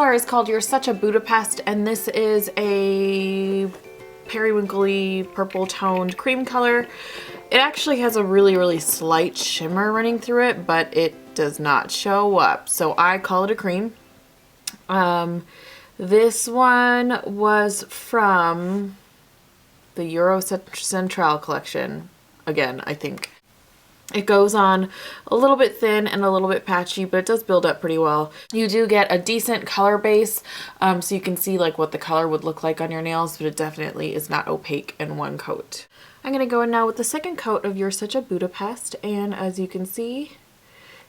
color is called You're Such a Budapest, and this is a periwinkly purple toned cream color. It actually has a really slight shimmer running through it, but it does not show up, so I call it a cream. This one was from the Euro Central collection. Again, I think it goes on a little bit thin and a little bit patchy, but it does build up pretty well. You do get a decent color base, so you can see like what the color would look like on your nails, but it definitely is not opaque in one coat. I'm gonna go in now with the second coat of You're Such a Budapest, and as you can see,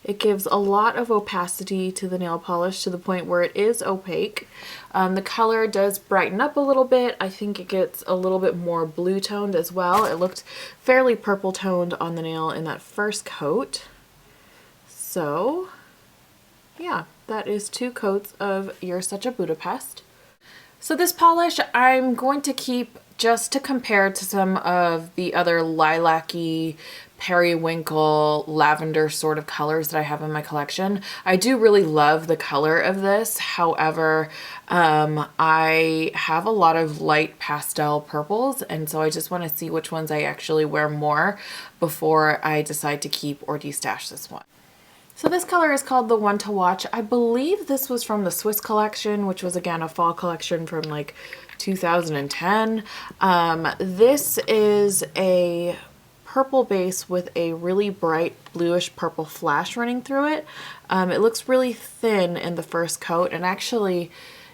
it gives a lot of opacity to the nail polish to the point where it is opaque. The color does brighten up a little bit. I think it gets a little bit more blue toned as well. It looked fairly purple toned on the nail in that first coat. So yeah, that is 2 coats of You're Such a Budapest. So this polish I'm going to keep just to compare to some of the other lilac-y, periwinkle, lavender sort of colors that I have in my collection. I do really love the color of this. However, I have a lot of light pastel purples, and so I just want to see which ones I actually wear more before I decide to keep or destash this one. So this color is called The One to Watch. I believe this was from the Swiss collection, which was again a fall collection from like 2010. This is a purple base with a really bright bluish purple flash running through it. It looks really thin in the first coat, and actually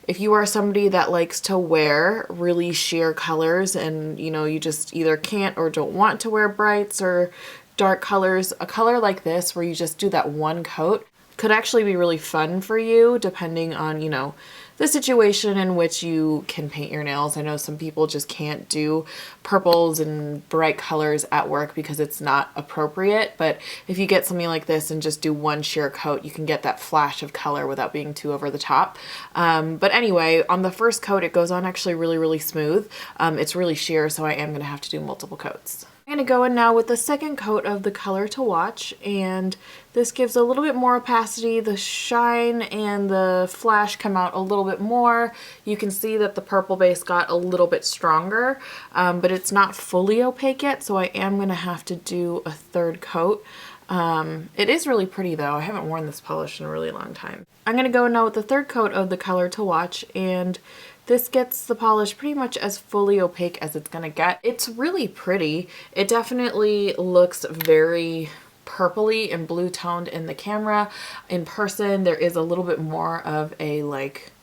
if you are somebody that likes to wear really sheer colors and you know you just either can't or don't want to wear brights or dark colors, a color like this where you just do that one coat could actually be really fun for you depending on, you know, the situation in which you can paint your nails. I know some people just can't do purples and bright colors at work because it's not appropriate, but if you get something like this and just do one sheer coat, you can get that flash of color without being too over the top. But anyway, on the first coat it goes on actually really smooth. It's really sheer, so I am going to have to do multiple coats. I'm going to go in now with the second coat of the Color to Watch, and this gives a little bit more opacity. The shine and the flash come out a little bit more. You can see that the purple base got a little bit stronger, but it's not fully opaque yet, so I am going to have to do a third coat. It is really pretty though. I haven't worn this polish in a really long time. I'm going to go now with the third coat of the Color to Watch, and this gets the polish pretty much as fully opaque as it's gonna get. It's really pretty. It definitely looks very purpley and blue toned in the camera. In person, there is a little bit more of a like,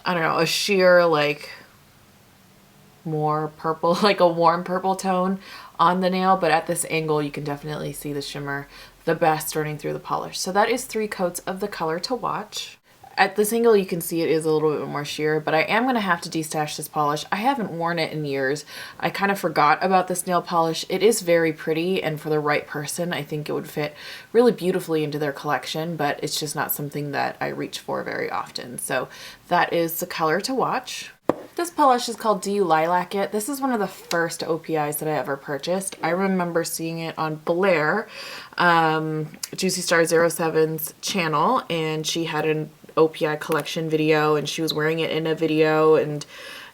I don't know, a sheer like more purple, like a warm purple tone on the nail, but at this angle you can definitely see the shimmer the best running through the polish. So that is 3 coats of the Color to Watch. At this angle you can see it is a little bit more sheer, but I am going to have to destash this polish. I haven't worn it in years. I kind of forgot about this nail polish. It is very pretty, and for the right person I think it would fit really beautifully into their collection, but it's just not something that I reach for very often. So that is the Color to Watch. This polish is called Do You Lilac It? This is one of the first OPIs that I ever purchased. I remember seeing it on Blair, Juicy Star 07's channel, and she had an OPI collection video and she was wearing it in a video, and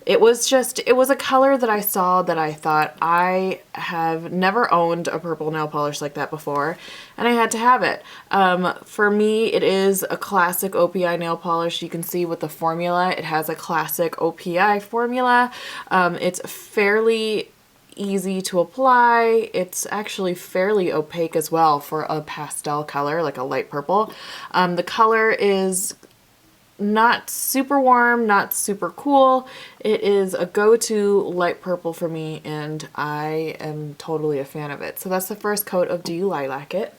it was a color that I saw that I thought I have never owned a purple nail polish like that before, and I had to have it. For me, it is a classic OPI nail polish. You can see with the formula, it has a classic OPI formula. It's fairly easy to apply. It's actually fairly opaque as well for a pastel color, like a light purple. The color is not super warm, not super cool. It is a go-to light purple for me, and I am totally a fan of it. So that's the first coat of Do You Lilac It?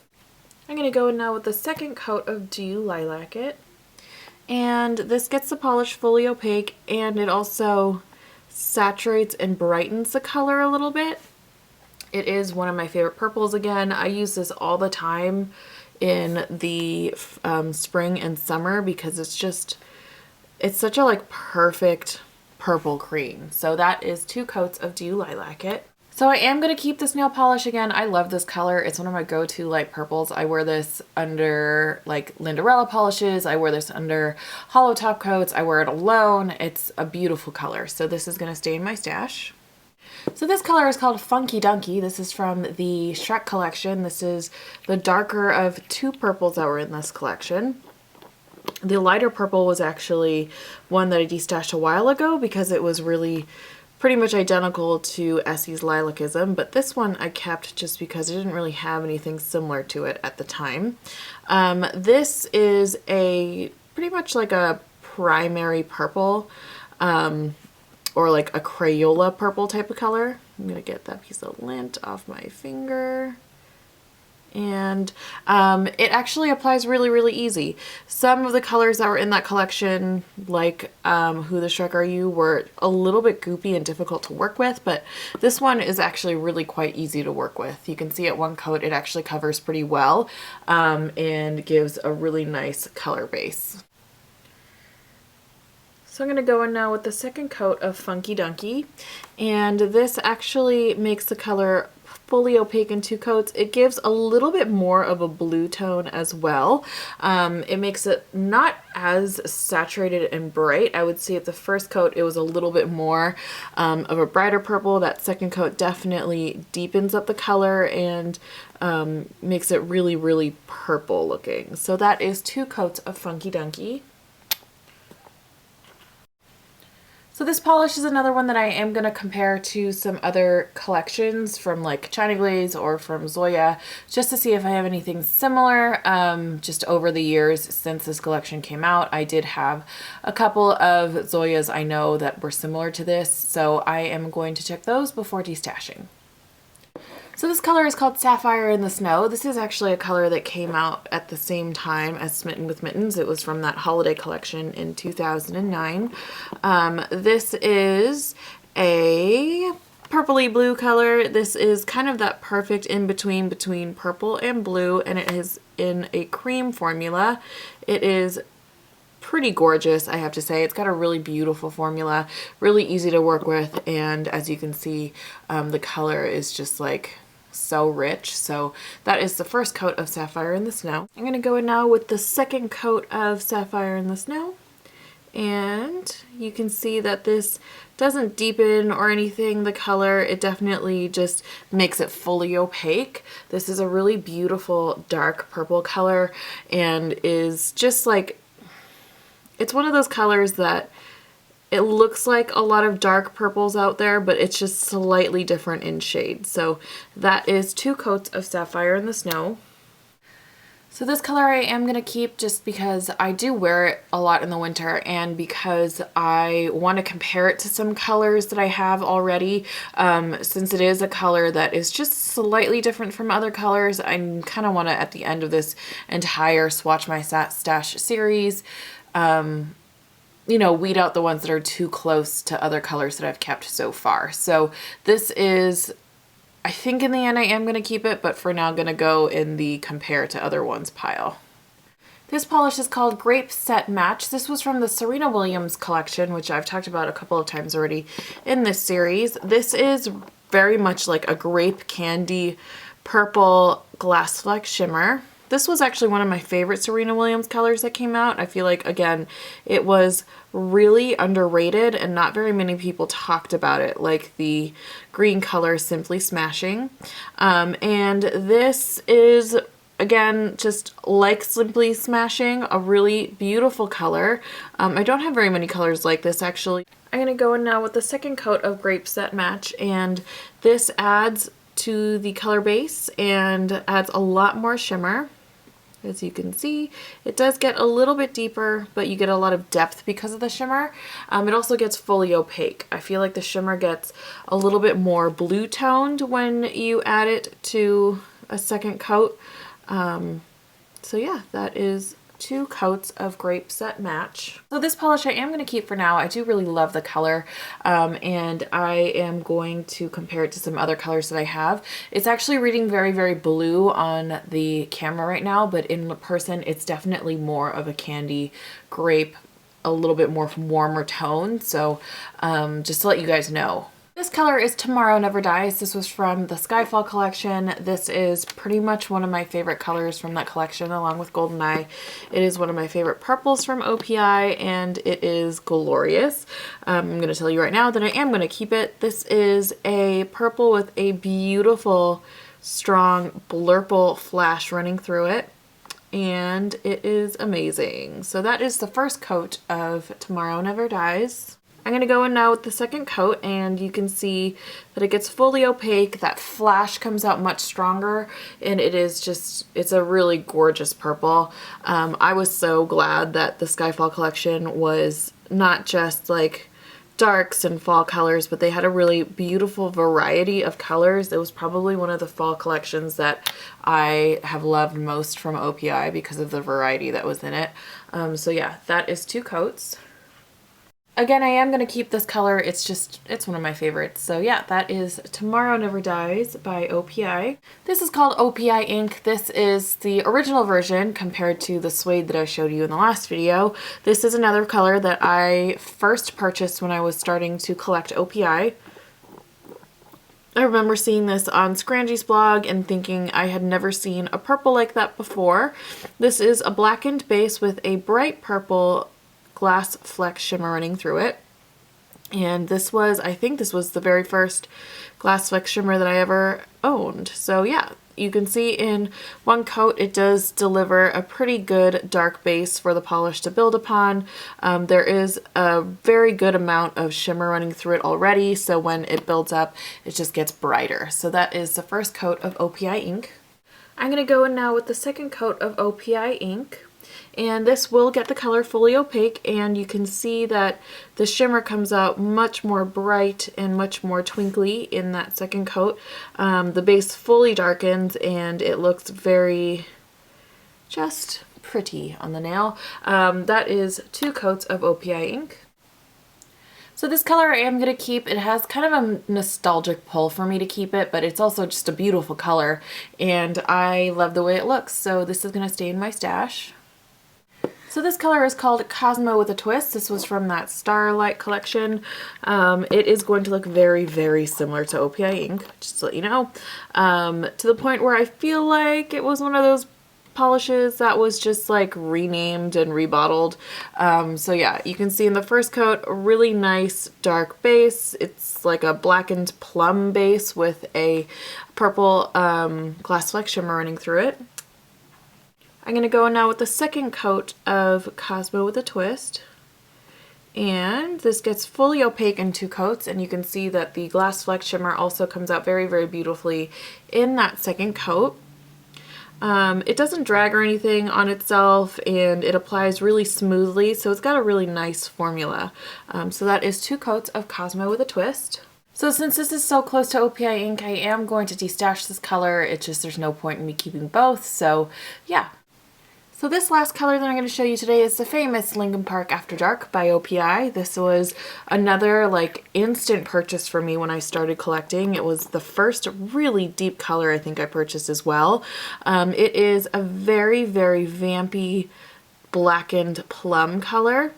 I'm going to go in now with the second coat of Do You Lilac It? And this gets the polish fully opaque, and it also saturates and brightens the color a little bit. It is one of my favorite purples again. I use this all the time in the spring and summer because it's such a like perfect purple cream. So that is 2 coats of Do You Lilac It? So I am going to keep this nail polish again. I love this color. It's one of my go-to light purples. I wear this under like Lindarella polishes. I wear this under hollow top coats. I wear it alone. It's a beautiful color. So this is going to stay in my stash. So this color is called Funky Dunkey. This is from the Shrek collection. This is the darker of two purples that were in this collection. The lighter purple was actually one that I destashed a while ago because it was really pretty much identical to Essie's Lilacism, but this one I kept just because I didn't really have anything similar to it at the time. This is a pretty much like a primary purple, or like a Crayola purple type of color. I'm gonna get that piece of lint off my finger. And it actually applies really, really easy. Some of the colors that were in that collection, like Who the Shrek Are You, were a little bit goopy and difficult to work with, but this one is actually really quite easy to work with. You can see at one coat it actually covers pretty well and gives a really nice color base. So I'm going to go in now with the second coat of Funky Dunkey, and this actually makes the color fully opaque in two coats. It gives a little bit more of a blue tone as well. It makes it not as saturated and bright. I would say at the first coat it was a little bit more of a brighter purple. That second coat definitely deepens up the color and makes it really, really purple looking. So that is two coats of Funky Dunkey. So this polish is another one that I am going to compare to some other collections from like China Glaze or from Zoya, just to see if I have anything similar. Just over the years since this collection came out, I did have a couple of Zoyas I know that were similar to this, so I am going to check those before destashing. So this color is called Sapphire in the Snow. This is actually a color that came out at the same time as Smitten with Mittens. It was from that holiday collection in 2009. This is a purpley blue color. This is kind of that perfect in-between between purple and blue, and it is in a cream formula. It is pretty gorgeous, I have to say. It's got a really beautiful formula, really easy to work with, and as you can see, the color is just like so rich. So that is the first coat of Sapphire in the Snow. I'm going to go in now with the second coat of Sapphire in the Snow, and you can see that this doesn't deepen or anything the color. It definitely just makes it fully opaque. This is a really beautiful dark purple color and is just like, it's one of those colors that it looks like a lot of dark purples out there, but it's just slightly different in shade. So that is two coats of Sapphire in the Snow. So this color I am going to keep just because I do wear it a lot in the winter, and because I want to compare it to some colors that I have already. Since it is a color that is just slightly different from other colors, I kind of want to, at the end of this entire Swatch My Stash series, you know, weed out the ones that are too close to other colors that I've kept so far. So this is, I think in the end I am going to keep it, but for now I'm going to go in the compare to other ones pile. This polish is called Grape Set Match. This was from the Serena Williams collection, which I've talked about a couple of times already in this series. This is very much like a grape candy purple glass fleck shimmer. This was actually one of my favorite Serena Williams colors that came out. I feel like, again, it was really underrated and not very many people talked about it, like the green color Simply Smashing. And this is, again, just like Simply Smashing, a really beautiful color. I don't have very many colors like this, actually. I'm going to go in now with the second coat of Grape Set Match, and this adds to the color base and adds a lot more shimmer. As you can see, it does get a little bit deeper, but you get a lot of depth because of the shimmer. It also gets fully opaque. I feel like the shimmer gets a little bit more blue toned when you add it to a second coat. So yeah, that is two coats of Grape Set Match. So this polish I am going to keep for now. I do really love the color, and I am going to compare it to some other colors that I have. It's actually reading very, very blue on the camera right now, but in person it's definitely more of a candy grape, a little bit more warmer tone. So just to let you guys know. This color is Tomorrow Never Dies. This was from the Skyfall collection. This is pretty much one of my favorite colors from that collection, along with Goldeneye. It is one of my favorite purples from OPI, and it is glorious. I'm going to tell you right now that I am going to keep it. This is a purple with a beautiful, strong blurple flash running through it, and it is amazing. So that is the first coat of Tomorrow Never Dies. I'm going to go in now with the second coat, and you can see that it gets fully opaque. That flash comes out much stronger, and it is just, it's a really gorgeous purple. I was so glad that the Skyfall collection was not just like darks and fall colors, but they had a really beautiful variety of colors. It was probably one of the fall collections that I have loved most from OPI because of the variety that was in it. So yeah, that is 2 coats. Again, I am going to keep this color. It's one of my favorites. So yeah, that is Tomorrow Never Dies by OPI. This is called OPI Ink. This is the original version compared to the suede that I showed you in the last video. This is another color that I first purchased when I was starting to collect OPI. I remember seeing this on Scrangy's blog and thinking I had never seen a purple like that before. This is a blackened base with a bright purple glass flex shimmer running through it, and this was, I think this was the very first glass flex shimmer that I ever owned. So yeah, you can see in one coat it does deliver a pretty good dark base for the polish to build upon. There is a very good amount of shimmer running through it already, so when it builds up it just gets brighter. So that is the first coat of OPI ink. I'm going to go in now with the second coat of OPI ink. And this will get the color fully opaque, and you can see that the shimmer comes out much more bright and much more twinkly in that second coat. The base fully darkens and it looks very just pretty on the nail. That is 2 coats of OPI ink. So this color I am going to keep. It has kind of a nostalgic pull for me to keep it, but it's also just a beautiful color and I love the way it looks. So this is going to stay in my stash. So this color is called Cosmo with a Twist. This was from that Starlight collection. It is going to look very, very similar to OPI ink, just to let you know. To the point where I feel like it was one of those polishes that was just like renamed and rebottled. So yeah, you can see in the first coat, a really nice dark base. It's like a blackened plum base with a purple glass flex shimmer running through it. I'm going to go now with the second coat of Cosmo with a Twist, and this gets fully opaque in 2 coats, and you can see that the glass flex shimmer also comes out very, very beautifully in that second coat. It doesn't drag or anything on itself, and it applies really smoothly, so it's got a really nice formula. So that is 2 coats of Cosmo with a Twist. So since this is so close to OPI ink, I am going to destash this color. It's just there's no point in me keeping both, so yeah. So this last color that I'm going to show you today is the famous Linkin Park After Dark by OPI. This was another like instant purchase for me when I started collecting. It was the first really deep color I think I purchased as well. It is a very, very vampy blackened plum color,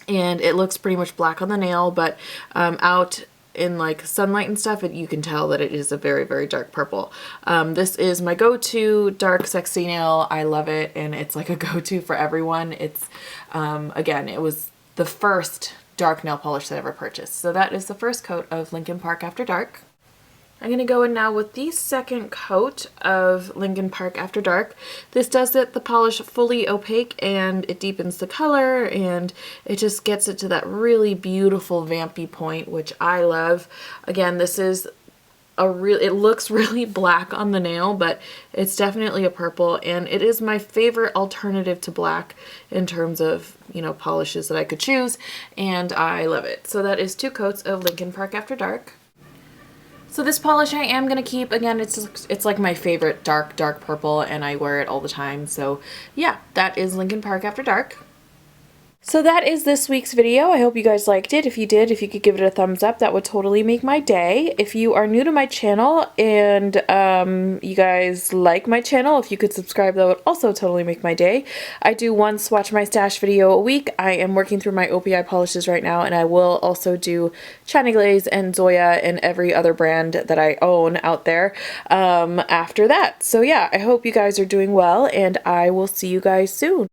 and it looks pretty much black on the nail, but out in like sunlight and stuff, you can tell that it is a very, very dark purple. This is my go-to dark sexy nail. I love it, and it's like a go-to for everyone. It's again, it was the first dark nail polish that I ever purchased. So that is the first coat of Linkin Park After Dark. I'm going to go in now with the second coat of Linkin Park After Dark. This does get the polish fully opaque, and it deepens the color, and it just gets it to that really beautiful vampy point, which I love. Again, this is it looks really black on the nail, but it's definitely a purple, and it is my favorite alternative to black in terms of, you know, polishes that I could choose, and I love it. So that is 2 coats of Linkin Park After Dark. So this polish I am going to keep. Again, it's like my favorite dark purple, and I wear it all the time. So yeah, that is Linkin Park After Dark. So that is this week's video. I hope you guys liked it. If you did, if you could give it a thumbs up, that would totally make my day. If you are new to my channel and you guys like my channel, if you could subscribe, that would also totally make my day. I do one Swatch My Stash video a week. I am working through my OPI polishes right now, and I will also do China Glaze and Zoya and every other brand that I own out there after that. So yeah, I hope you guys are doing well, and I will see you guys soon.